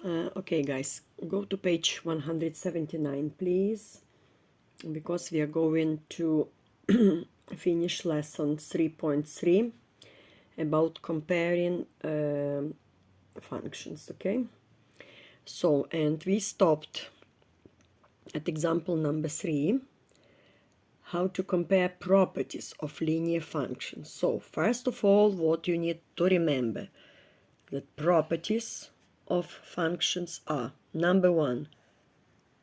Okay, guys, go to page 179, please, because we are going to finish lesson 3.3 about comparing functions, okay? So, and we stopped at example number 3, how to compare properties of linear functions. So, first of all, what you need to remember, that properties of functions are, number 1,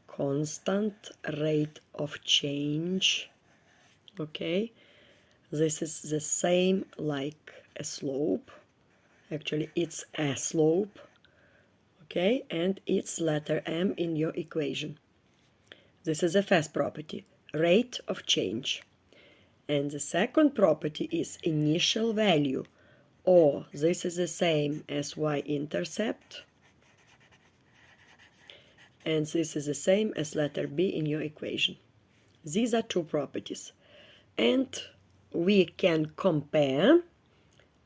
constant rate of change. Okay, this is the same like a slope. Actually, it's a slope. Okay, and it's letter M in your equation. This is the first property, rate of change. And the second property is initial value, or this is the same as y-intercept, and this is the same as letter B in your equation. These are two properties. And we can compare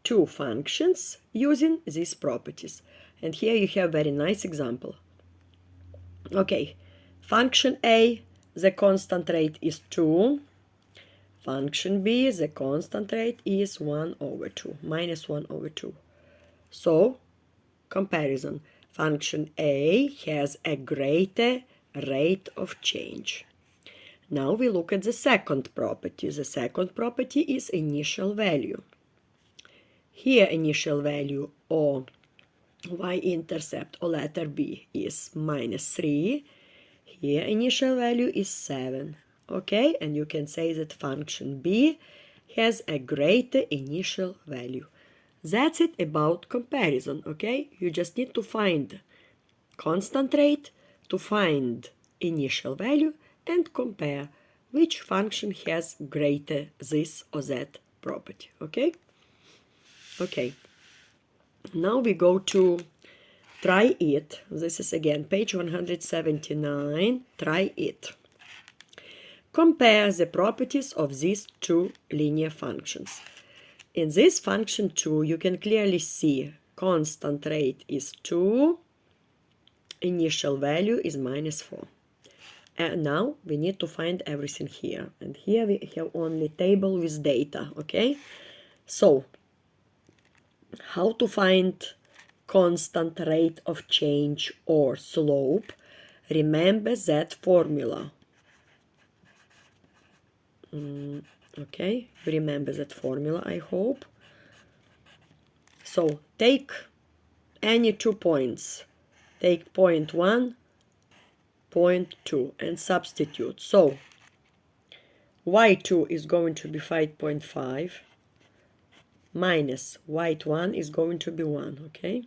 two functions using these properties. And here you have a very nice example. Okay, function A, the constant rate is 2. Function B, the constant rate is 1 over 2, minus 1 over 2. So, comparison. Function A has a greater rate of change. Now we look at the second property. The second property is initial value. Here initial value, or y-intercept, or letter B, is minus 3. Here initial value is 7. Okay, and you can say that function B has a greater initial value. That's it about comparison, okay? You just need to find constant rate, to find initial value, and compare which function has greater this or that property, okay? Okay, now we go to try it. This is again page 179, try it. Compare the properties of these two linear functions. In this function 2, you can clearly see constant rate is 2, initial value is minus 4. And now we need to find everything here. And here we have only table with data, okay? So, how to find constant rate of change or slope? Remember that formula. Okay, remember that formula, I hope. So, take any 2 points. Take point 1, point 2, and substitute. So, y2 is going to be 5.5 minus y1 is going to be 1, okay?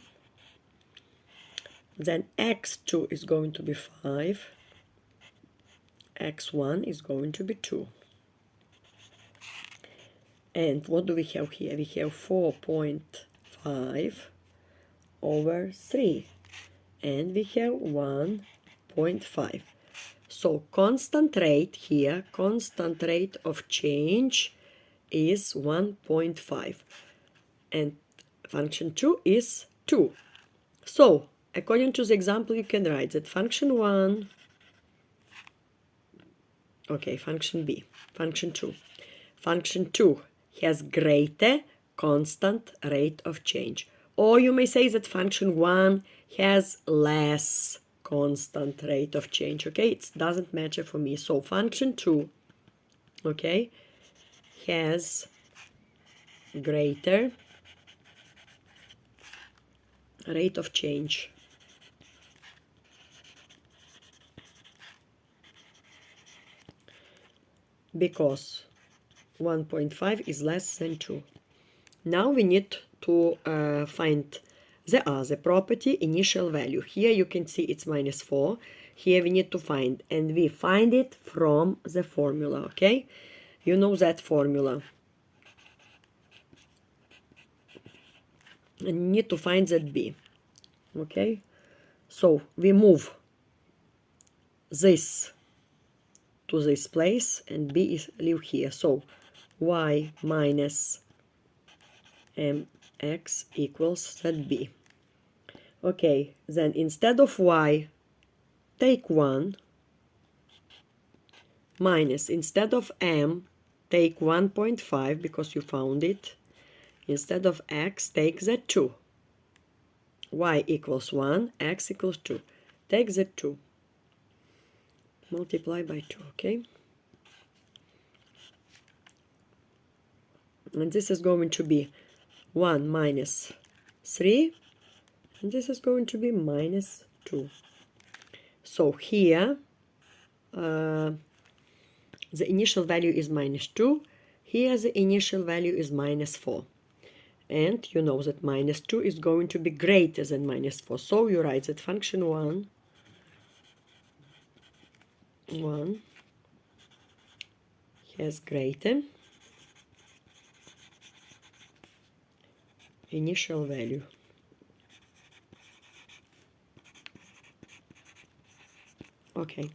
Then x2 is going to be 5, x1 is going to be 2. And what do we have here? We have 4.5 over 3. And we have 1.5. So constant rate here, constant rate of change is 1.5. And function 2 is 2. So, according to the example, you can write that function 1, okay, function B, function 2. Function 2 has greater constant rate of change. Or you may say that function 1 has less constant rate of change, okay? It doesn't matter for me. So function 2, okay, has greater rate of change. Because 1.5 is less than 2. Now we need to find the other property, initial value. Here you can see it's minus 4. Here we need to find, and we find it from the formula, okay? You know that formula. And you need to find that B, okay? So we move this to this place, and B is live here. So y minus mx equals that B. Okay, then instead of y, take 1, minus, instead of m, take 1.5 because you found it. Instead of x, take the 2. Y equals 1, x equals 2. Take the 2. Multiply by 2, okay? And this is going to be 1 minus 3. And this is going to be minus 2. So here, the initial value is minus 2. Here the initial value is minus 4. And you know that minus 2 is going to be greater than minus 4. So you write that function 1 has greater initial value. Okay,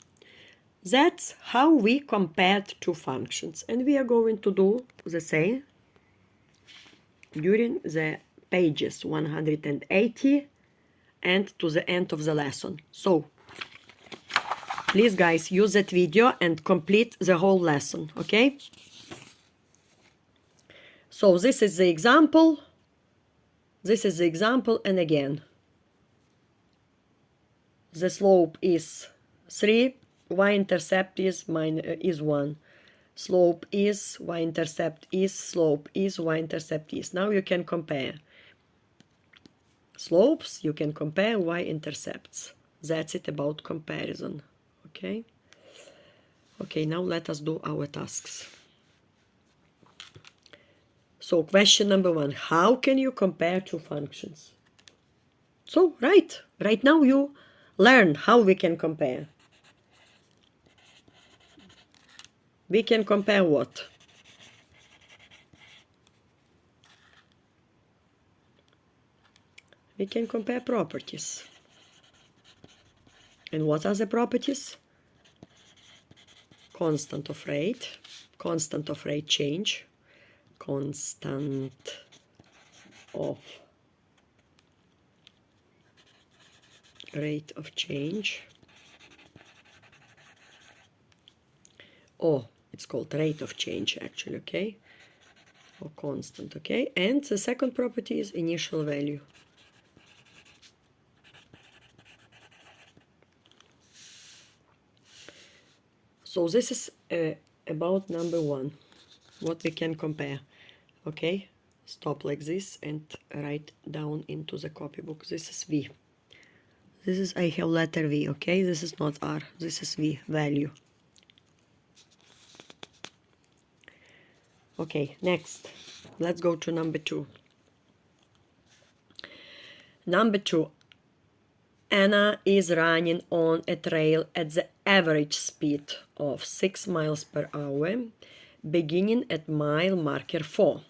that's how we compared two functions, and we are going to do the same during the pages 180 and to the end of the lesson. So please guys, use that video and complete the whole lesson, okay? So this is the example. This is the example, and again, the slope is 3, y-intercept is 1. Slope is, y-intercept is, slope is, y-intercept is. Now you can compare slopes, you can compare y-intercepts. That's it about comparison, okay? Okay, now let us do our tasks. So question number 1, how can you compare two functions? So right now you learn how we can compare. We can compare what? We can compare properties. And what are the properties? Constant of rate change, constant of rate of change. Oh, it's called rate of change actually, okay? Or constant, okay? And the second property is initial value. So this is about number 1, what we can compare, okay? Stop like this and write down into the copybook. This is V. This is, I have letter V, okay? This is not R, this is V, value. Okay, next, let's go to number 2. Number 2, Anna is running on a trail at the average speed of 6 miles per hour, beginning at mile marker 4.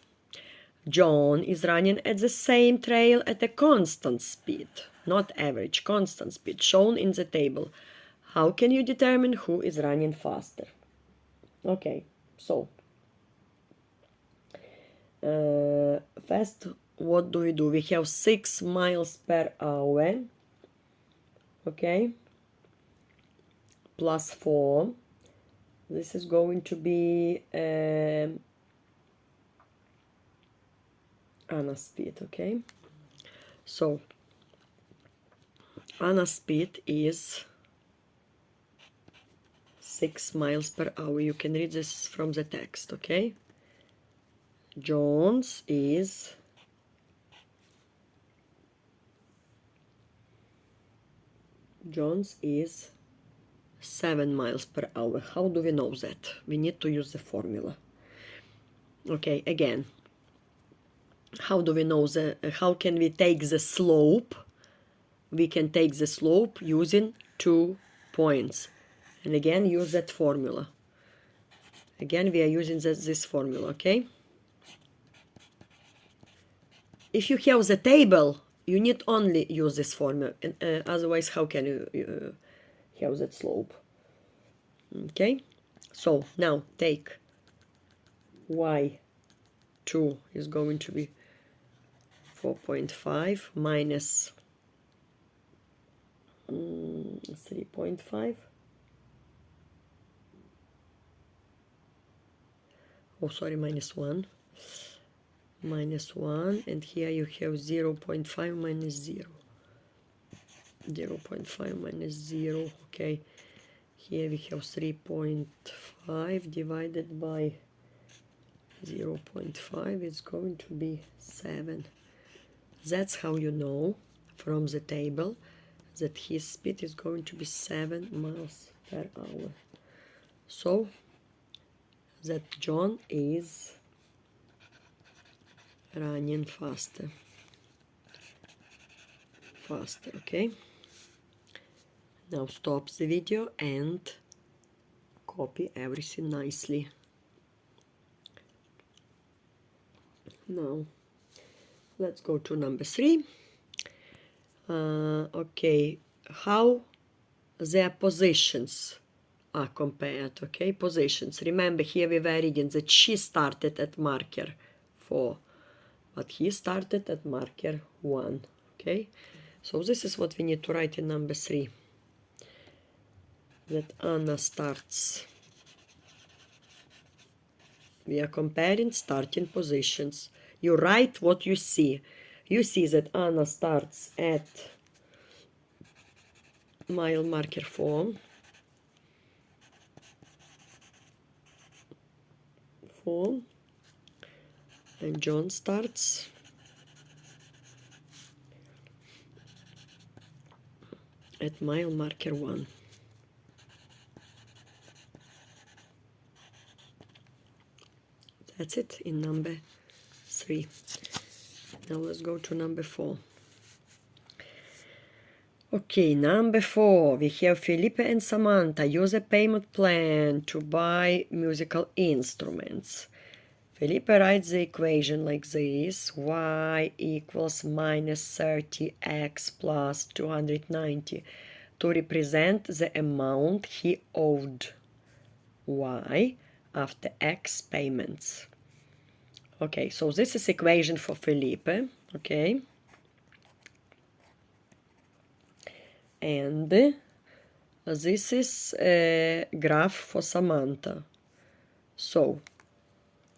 John is running at the same trail at a constant speed, not average, constant speed, shown in the table. How can you determine who is running faster? Okay, so first, what do? We have 6 miles per hour, okay, plus 4. This is going to be Anna's speed, okay? So Anna's speed is 6 miles per hour. You can read this from the text, okay? John's is 7 miles per hour. How do we know that? We need to use the formula. Okay, again, how do we know how can we take the slope? We can take the slope using 2 points. And again, use that formula. Again, we are using this formula, okay? If you have the table, you need only use this formula. Otherwise, how can you have that slope? Okay? So, now take y2 is going to be 4.5 minus 3.5. Oh, sorry, -1. -1, and here you have 0.5 minus 0. 0.5 minus 0, okay. Here we have 3.5 divided by 0.5, it's going to be 7. That's how you know from the table that his speed is going to be 7 miles per hour. So that John is running faster, okay? Now stop the video and copy everything nicely. Now let's go to number 3. Okay, how their positions are compared, okay? Positions. Remember, here we were reading that she started at marker 4, but he started at marker 1, okay? So this is what we need to write in number 3. That Anna starts. We are comparing starting positions. You write what you see. You see that Anna starts at mile marker 4. And John starts at mile marker 1. That's it in number 3. Now let's go to number 4. Okay, number 4, we have Felipe and Samantha use a payment plan to buy musical instruments. Felipe writes the equation like this: y equals -30x plus 290 to represent the amount he owed y after x payments. Okay, so this is equation for Felipe, okay? And this is a graph for Samantha. So,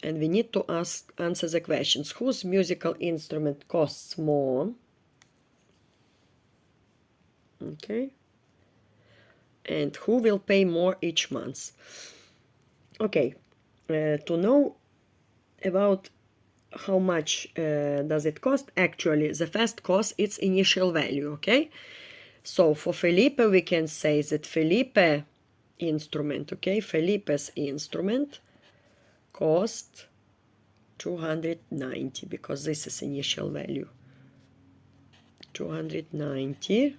and we need to answer the questions. Whose musical instrument costs more? Okay. And who will pay more each month? Okay. To know about how much does it cost, actually, the first cost, it's initial value, okay? So for Felipe, we can say that Felipe's instrument cost 290, because this is initial value. 290.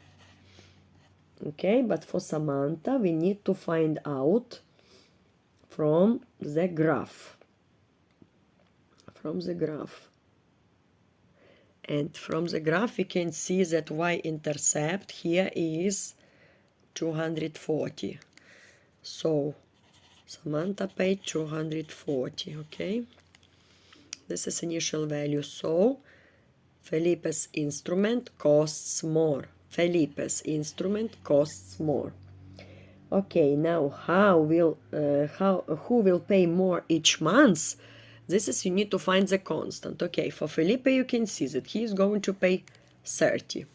Okay, but for Samantha, we need to find out from the graph. And from the graph, we can see that y-intercept here is 240. So Samantha paid 240, okay? This is initial value. So Felipe's instrument costs more. Okay, now who will pay more each month? This is, you need to find the constant. Okay, for Felipe you can see that he is going to pay 30.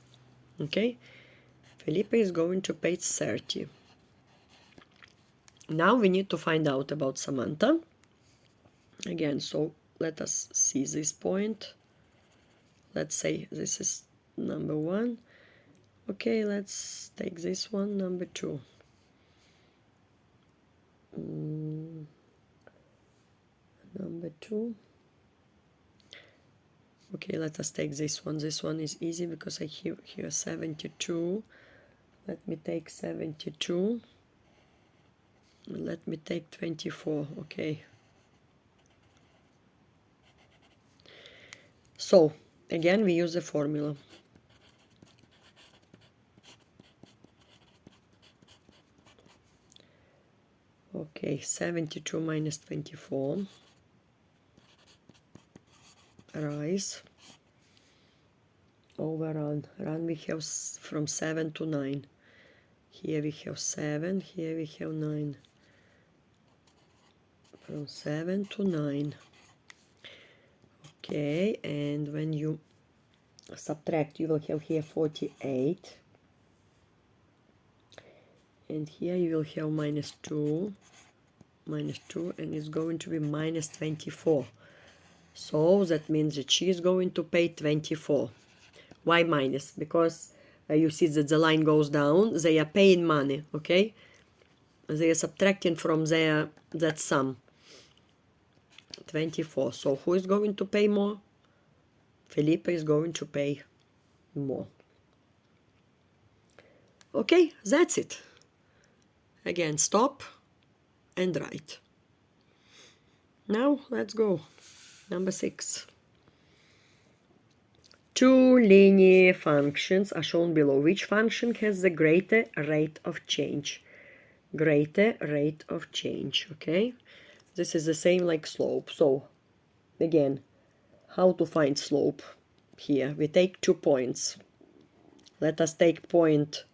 Okay, Felipe is going to pay 30. Now we need to find out about Samantha. Again, so let us see this point. Let's say this is number 1. Okay, let's take this one, number 2. Number 2. Okay, let us take this one. This one is easy because I have here 72. Let me take 72. Let me take 24. Okay. So, again, we use the formula. Okay, 72 minus 24. Rise over run. Run we have from 7 to 9. Here we have 7, here we have 9. From 7 to 9. Okay, and when you subtract, you will have here 48. And here you will have minus 2, and it's going to be minus 24. So that means that she is going to pay 24. Why minus? Because you see that the line goes down. They are paying money, okay? They are subtracting from that sum. 24. So who is going to pay more? Felipe is going to pay more. Okay, that's it. Again, stop and write. Now let's go. Number 6. Two linear functions are shown below. Which function has the greater rate of change? Greater rate of change, okay? This is the same like slope. So, again, how to find slope? Here, we take 2 points. Let us take point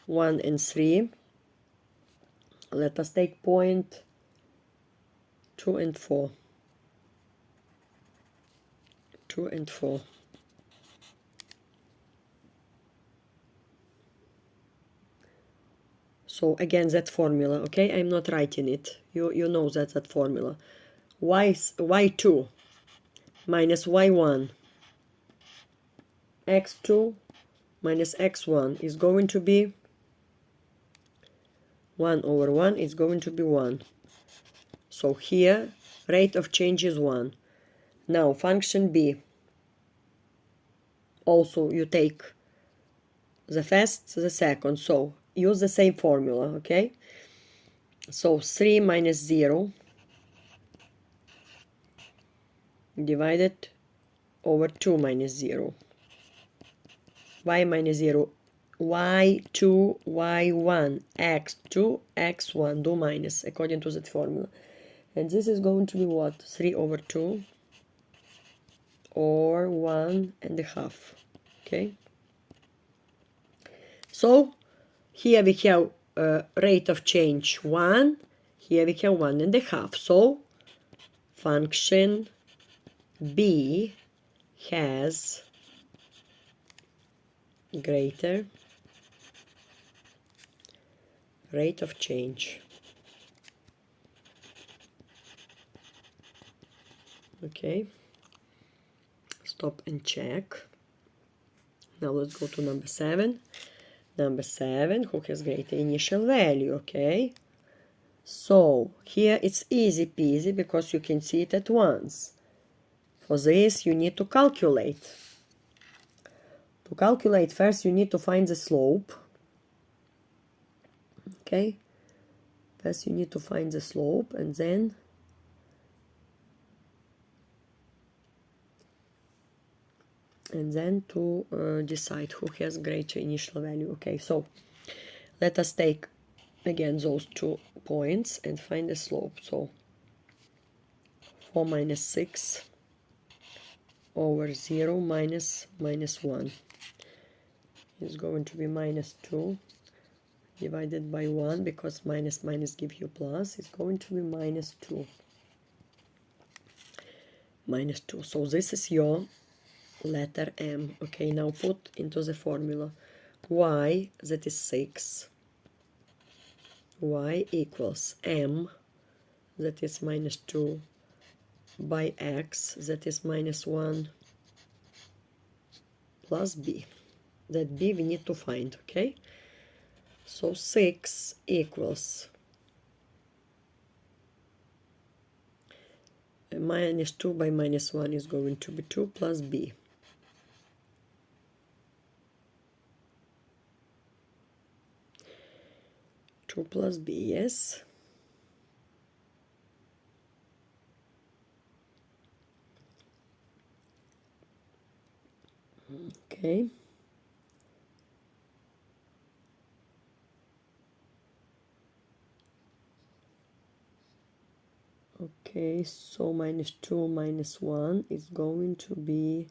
1 and 3. Let us take point 2 and 4. 2 and 4. So again, that formula, okay? I'm not writing it. You know that formula. y2 minus y1 x2 minus x1 is going to be 1 over 1 is going to be 1. So here, rate of change is 1. Now, function b. Also, you take the first, the second. So, use the same formula, okay? So, 3 minus 0 divided over 2 minus 0. Y minus 0. y2, y1, x2, x1. Do minus according to that formula. And this is going to be what? 3 over 2 or 1.5. Okay? So, here we have rate of change 1. Here we have 1.5. So, function b has greater rate of change. Okay, stop and check. Now let's go to number 7. Number 7, who has greater initial value, okay? So here it's easy peasy because you can see it at once. For this you need to calculate. To calculate, first you need to find the slope. Okay? First you need to find the slope and then to decide who has greater initial value. Okay, so let us take again those 2 points and find the slope. So 4 minus 6 over 0 minus 1 is going to be minus 2 divided by 1, because minus minus give you plus, is going to be minus 2. Minus 2. So this is your letter M. Okay, now put into the formula y, that is 6, y equals M, that is minus 2, by x, that is minus 1, plus b. That b we need to find, okay? So 6 equals minus 2 by minus 1 is going to be 2 plus b. Two plus b, yes. Okay. Okay, so minus 2 minus 1 is going to be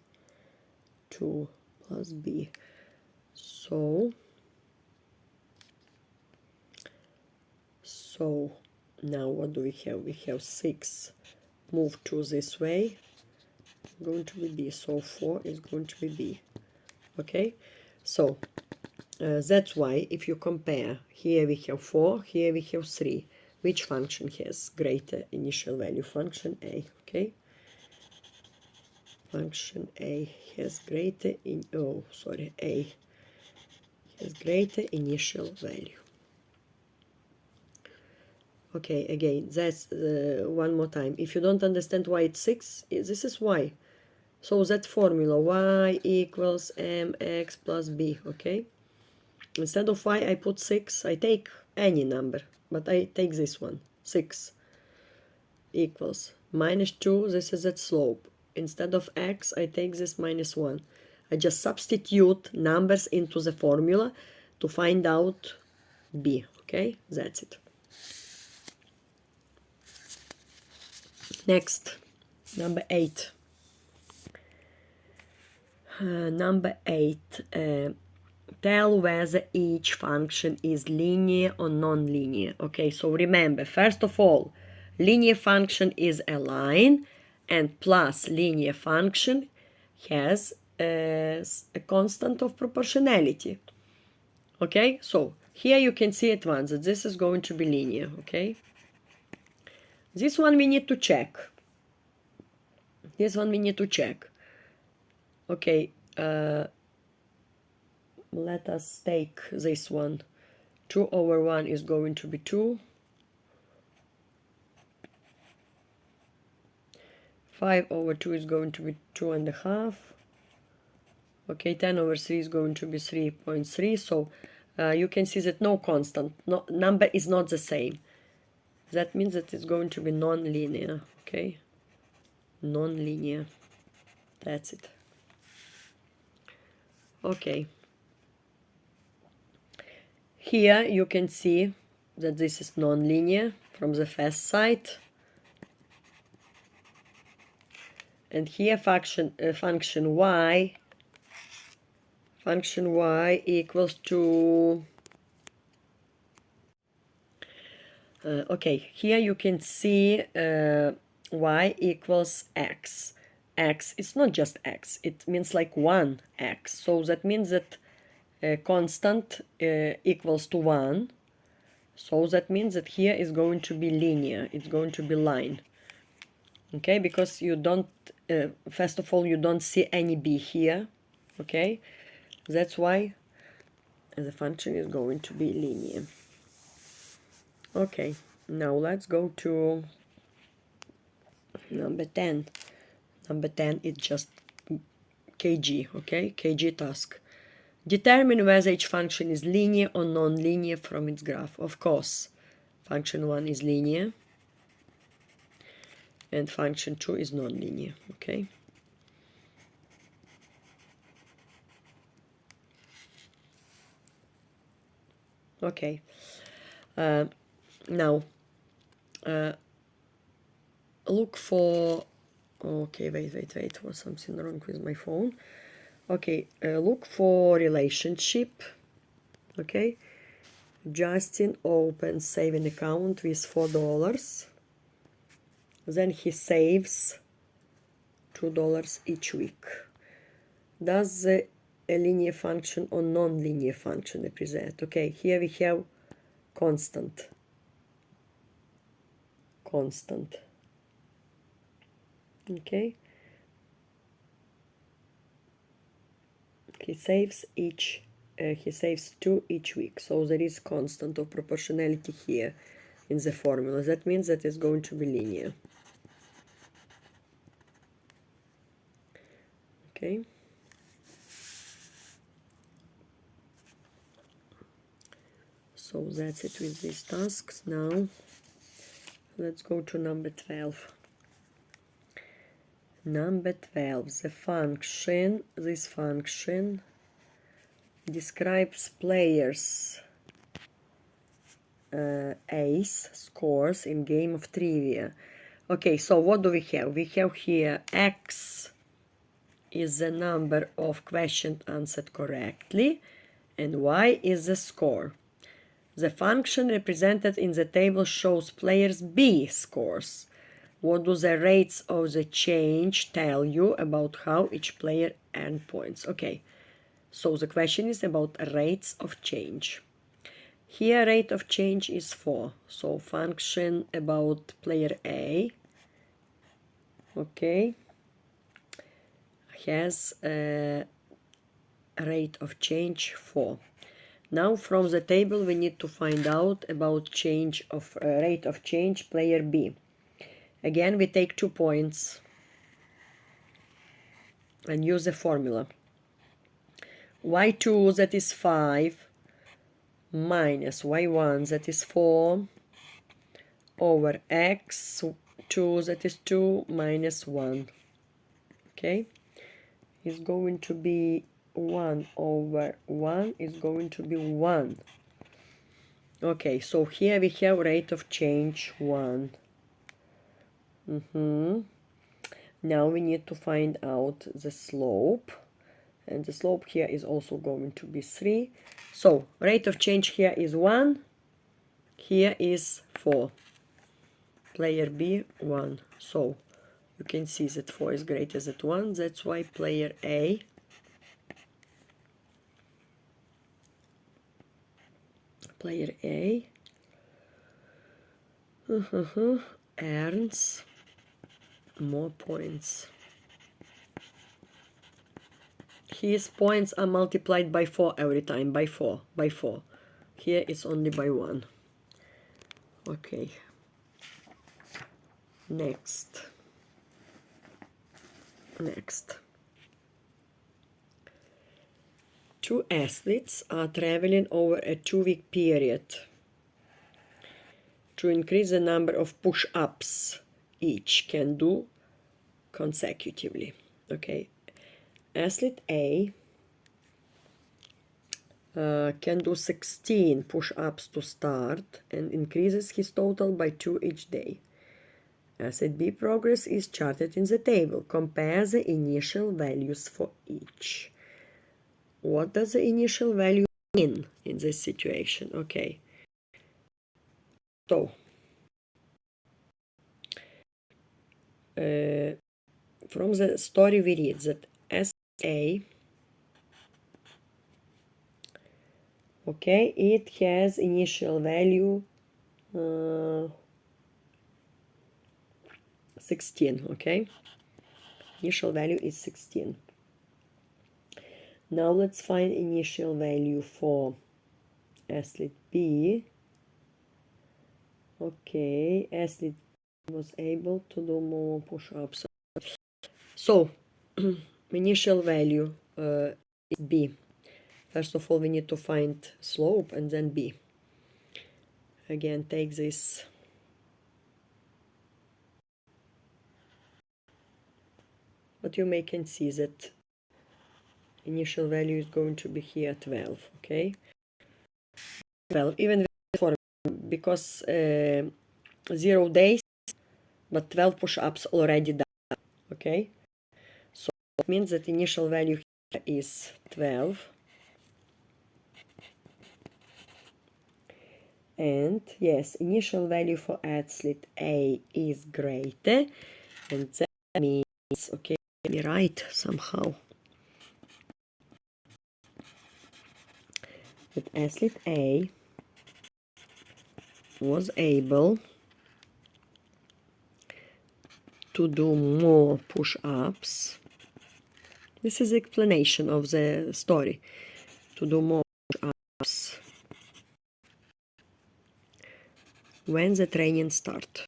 2 plus b. So So now what do we have? We have 6 move to this way, going to be b, so 4 is going to be b. Okay, so that's why if you compare, here we have 4, here we have 3, which function has greater initial value? Function a. Okay, function a has greater a has greater initial value. Okay, again, that's one more time. If you don't understand why it's 6, this is why. So that formula, y equals mx plus b, okay? Instead of y, I put 6. I take any number, but I take this one, 6 equals minus 2, this is its slope. Instead of x, I take this minus 1. I just substitute numbers into the formula to find out b, okay? That's it. Next, number 8. Number 8. Tell whether each function is linear or non-linear. Okay, so remember, first of all, linear function is a line, and plus linear function has a constant of proportionality. Okay, so here you can see at once that this is going to be linear. Okay, this one we need to check. Okay, let us take this one. 2 over 1 is going to be 2. 5 over 2 is going to be 2.5. Okay, 10 over 3 is going to be 3.3. So you can see that no constant, no number is not the same. That means that it's going to be non-linear. Okay, non-linear. That's it. Okay. Here you can see that this is non-linear from the first side. And here function y equals to okay, here you can see y equals x. X, it's not just x, it means like 1x. So that means that constant equals to 1. So that means that here is going to be linear, it's going to be line. Okay, because you don't, first of all, you don't see any b here. Okay, that's why the function is going to be linear. Okay, now let's go to number 10. Number 10 is just kg, okay, kg task. Determine whether each function is linear or non-linear from its graph. Of course, function 1 is linear and function 2 is non-linear, okay? Okay, now look for, okay, wait, was something wrong with my phone. Okay, look for relationship. Okay, Justin opens saving account with $4. Then he saves $2 each week. Does a linear function or non-linear function represent? Okay, here we have constant. Okay, he saves 2 each week, so there is constant of proportionality here in the formula. That means that it's going to be linear. Okay, so that's it with these tasks. Now let's go to number 12. Number 12, this function describes players' ace scores in game of trivia. Okay, so what do we have? We have here x is the number of questions answered correctly and y is the score. The function represented in the table shows players B scores. What do the rates of the change tell you about how each player earned points? Okay, so the question is about rates of change. Here rate of change is 4, so function about player A, okay, has a rate of change 4. Now from the table we need to find out about change of rate of change player B. Again we take 2 points and use the formula. y2 that is 5 minus y1 that is 4 over x2 that is 2 minus 1. Okay, is going to be 1 over 1 is going to be 1. Okay, so here we have rate of change 1. Now we need to find out the slope, and the slope here is also going to be 3. So rate of change here is 1, here is 4. Player B 1. So you can see that 4 is greater than 1. That's why player A earns more points. His points are multiplied by 4 every time, by 4. Here it's only by 1. Okay. Next. Two athletes are traveling over a 2-week period to increase the number of push-ups each can do consecutively. Okay. Athlete A can do 16 push-ups to start and increases his total by 2 each day. Athlete B progress is charted in the table. Compare the initial values for each. What does the initial value mean in this situation? Okay. So, from the story we read that SA, okay, it has initial value 16, okay? Initial value is 16. Now let's find initial value for athlete B. Okay, athlete B was able to do more push-ups. So, initial value is B. First of all, we need to find slope and then B. Again, take this. But you can see that initial value is going to be here 12, okay? 12, even with for because 0 days, but 12 push-ups already done, okay? So it means that initial value here is 12. And yes, initial value for athlete A is greater, and that means, okay, let me write somehow. That athlete A was able to do more push-ups. This is the explanation of the story. To do more push-ups when the training started.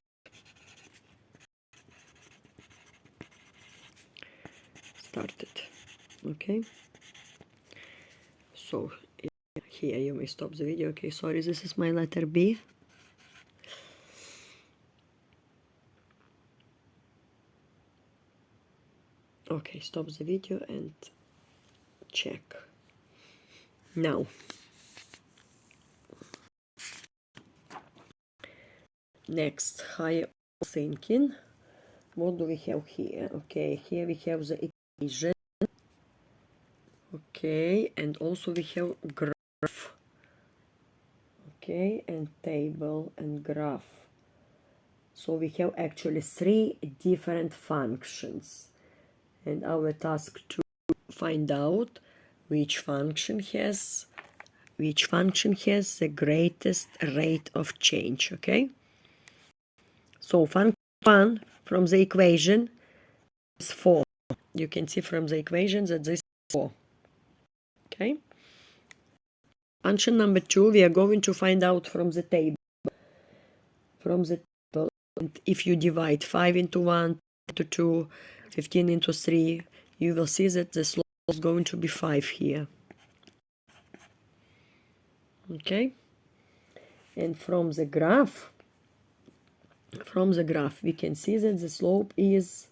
Okay. So here you may stop the video. Okay, sorry, this is my letter B. Okay, stop the video and check. Now, next, higher thinking. What do we have here? Okay, here we have the equation. Okay, and also we have graph. Okay, and table and graph. So we have actually 3 different functions, and our task to find out which function has the greatest rate of change. Okay, so function 1 from the equation is 4. You can see from the equation that this is 4. Okay, function number 2 we are going to find out from the table. And if you divide 5 into 1, into 2, 15 into 3, you will see that the slope is going to be 5 here. Okay, and from the graph we can see that the slope is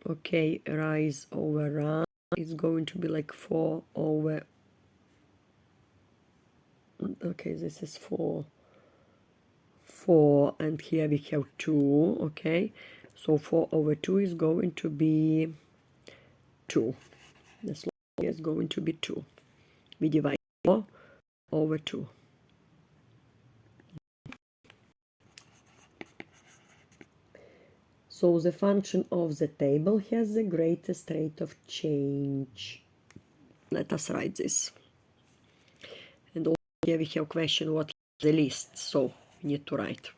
okay, rise over run is going to be like 4 over, okay, this is 4, and here we have 2. Okay, so 4 over 2 is going to be 2. The slope is going to be 2. We divide 4 over 2. So the function of the table has the greatest rate of change. Let us write this. And also here we have question what is the least, so we need to write.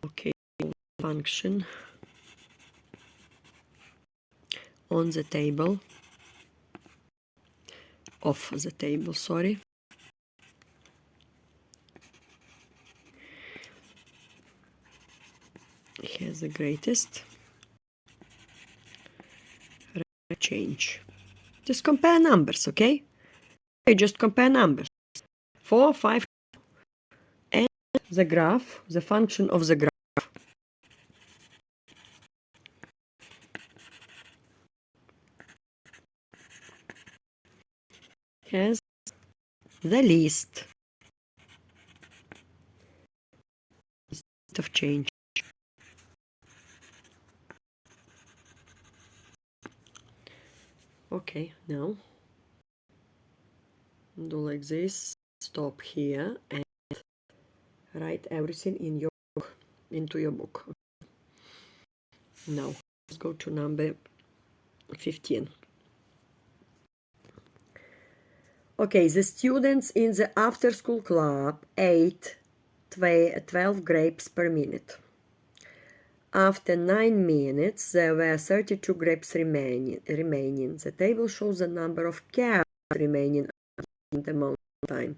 Okay, function on the table, of the table, sorry. Has the greatest rate of change. Just compare numbers, okay? Just compare numbers. 4, 5, and the graph, the function of the graph has the least rate of change. Okay, now do like this, stop here and write everything into your book. Now let's go to number 15. Okay, the students in the after school club ate 12 grapes per minute. After 9 minutes, there were 32 grapes remaining. The table shows the number of carrots remaining at the amount of time.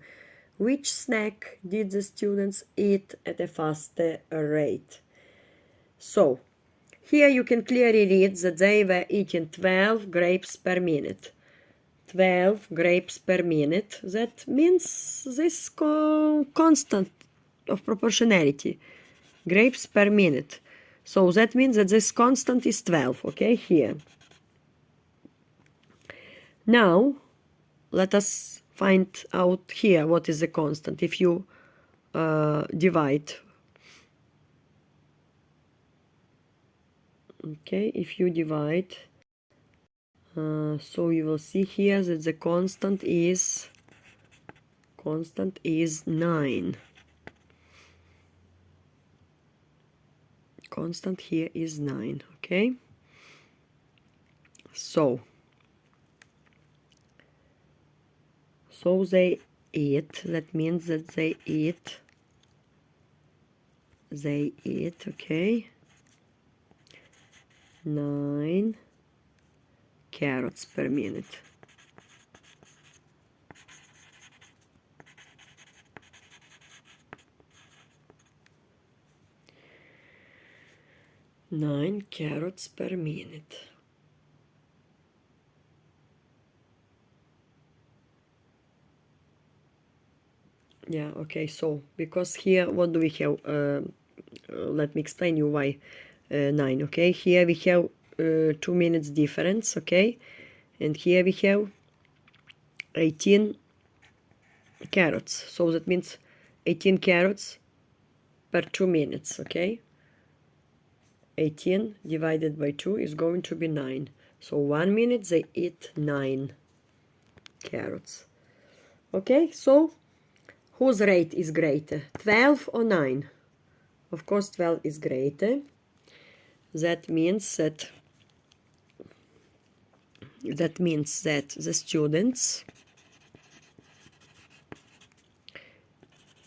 Which snack did the students eat at a faster rate? So, here you can clearly read that they were eating 12 grapes per minute. 12 grapes per minute. That means this constant of proportionality. Grapes per minute. So that means that this constant is 12, okay, here. Now, let us find out here what is the constant. If you divide, okay, if you divide, so you will see here that the constant is 9. Constant here is 9, okay? So they eat, that means that they eat, okay, 9 carrots per minute. Nine carrots per minute. Yeah, okay, so because here what do we have? Let me explain you why 9, okay? Here we have 2 minutes difference, okay? And here we have 18 carrots. So that means 18 carrots per 2 minutes, okay? 18 divided by 2 is going to be 9. So 1 minute they eat 9 carrots. Okay, so whose rate is greater, 12 or 9? Of course 12 is greater. That means that the students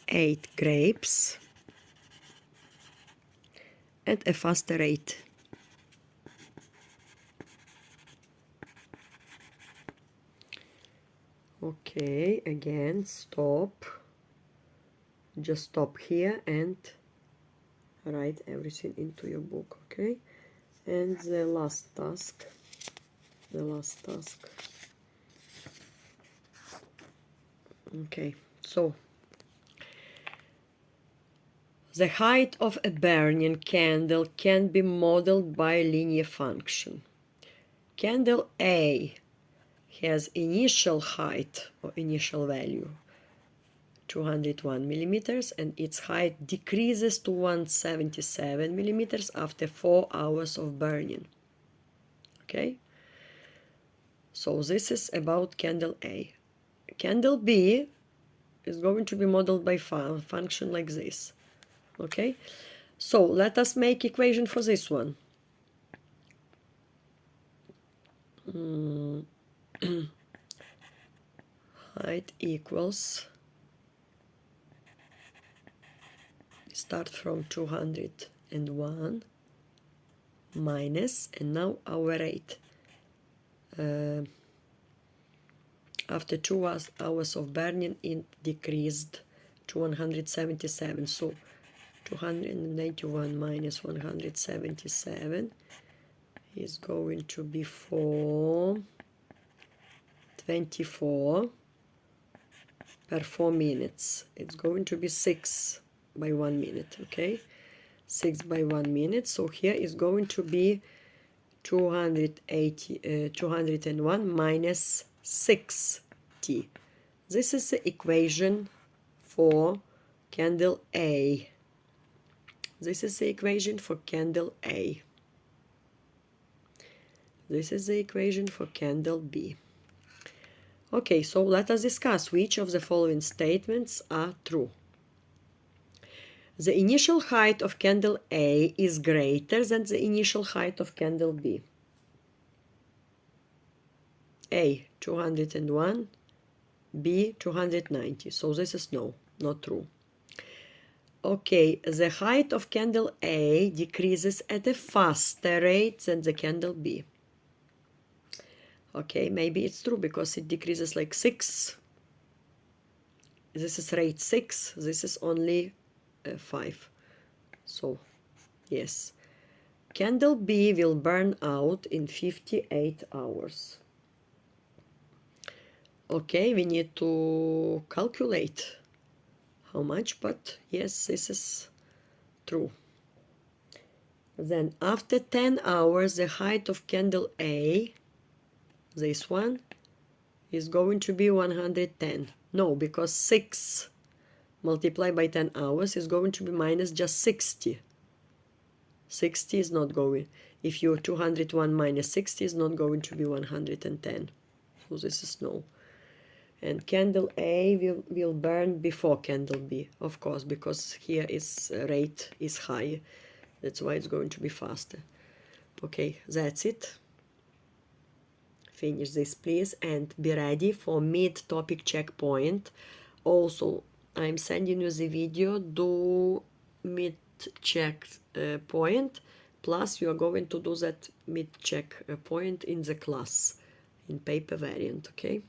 ate grapes at a faster rate. Okay, again, stop. Just stop here and write everything into your book, okay? And the last task. Okay, so the height of a burning candle can be modeled by a linear function. Candle A has initial height or initial value 201 millimeters, and its height decreases to 177 millimeters after 4 hours of burning. Okay, so this is about candle A. Candle B is going to be modeled by function like this. Okay, so let us make equation for this one. Height equals, start from 201 minus, and now our rate. After 2 hours of burning, it decreased to 177. So 291 minus 177 is going to be 424 per 4 minutes. It's going to be 6 by 1 minute, okay? 6 by 1 minute. So here is going to be 201 minus 60. This is the equation for candle A. This is the equation for candle A. This is the equation for candle B. Okay, so let us discuss which of the following statements are true. The initial height of candle A is greater than the initial height of candle B. A, 201, B, 290. So this is no, not true. Okay, the height of candle A decreases at a faster rate than the candle B. Okay, maybe it's true because it decreases like 6. This is rate 6. This is only 5. So, yes. Candle B will burn out in 58 hours. Okay, we need to calculate how much, but yes, this is true. Then after 10 hours, the height of candle A, this one, is going to be 110. No, because 6 multiplied by 10 hours is going to be minus just 60. 60 is not going. If you 201 minus 60 is not going to be 110. So this is no. And candle A will burn before candle B, of course, because here its rate is high. That's why it's going to be faster. Okay, that's it. Finish this, please, and be ready for mid-topic checkpoint. Also, I'm sending you the video, do mid-check point, plus you are going to do that mid-check point in the class, in paper variant, okay?